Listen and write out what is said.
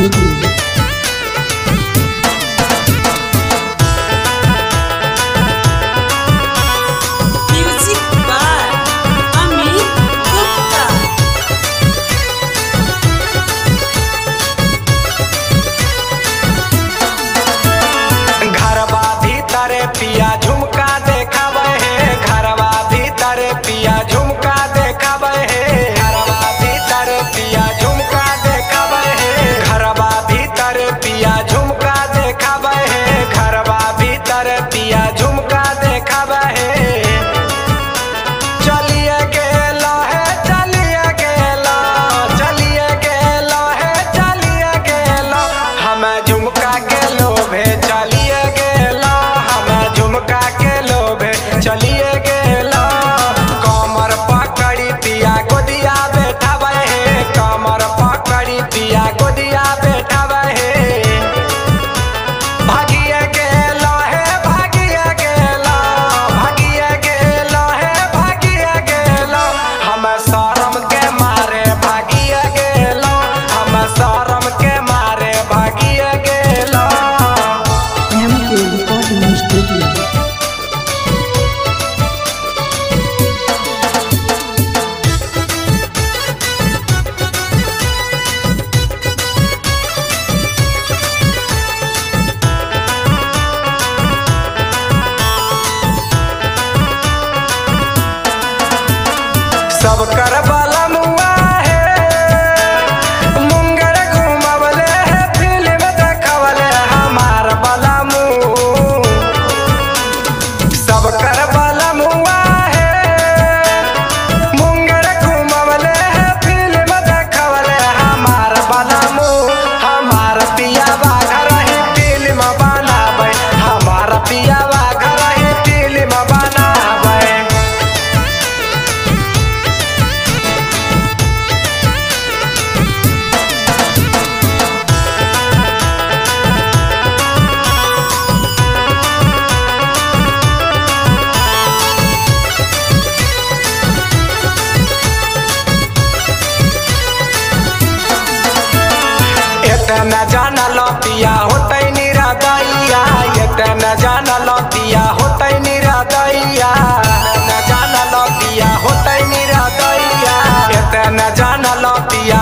Studio. Music by Amit Gupta. घरवा भीतर पिया झुमका देखावे है, घरवा भीतर पिया झुमका देखावे है, घरवा भीतर पिया झुमका देखावे है, घरवा भीतर पिया झुमका देखावे है, घरवा भीतर पिया झुमका देखावे है। चलिए गेलो है, चलिए गेलो, चलिए गेलो है, चलिए गेलो, हमें झुमका के लोभे चलिए गेलो, हमें झुमका के लोभे चलिए गेलो। कमर पकड़ी पिया गोदिया बैठावे है, कमर पकड़ी पिया गोदिया बैठावे है। भागिए गेलो है, भागिए गेलो, भागिए गेलो है, भागिए गेलो, हमें शरम के मारे भागिए गेलो, हमें शरम के मारे भागिए गेलो। MK Recording Studio. सब कर वाला मुआ है, मुंगर घुमावले है, फिल्म देखवले हमार वाला मुँह। सब कर वाला मुआ है, मुंगर घुमावले है, फिल्म देखवले हमार वाला मुँह। हमार पियावा घर ही फिल्म बनावे, हमार पियावा घर ही फिल्म बनावे। इतना जाना लतिया होते निरादैया, इतना जाना लतिया होते निरादैया, न जाना लतिया होते निरादैया, इतना जाना लतिया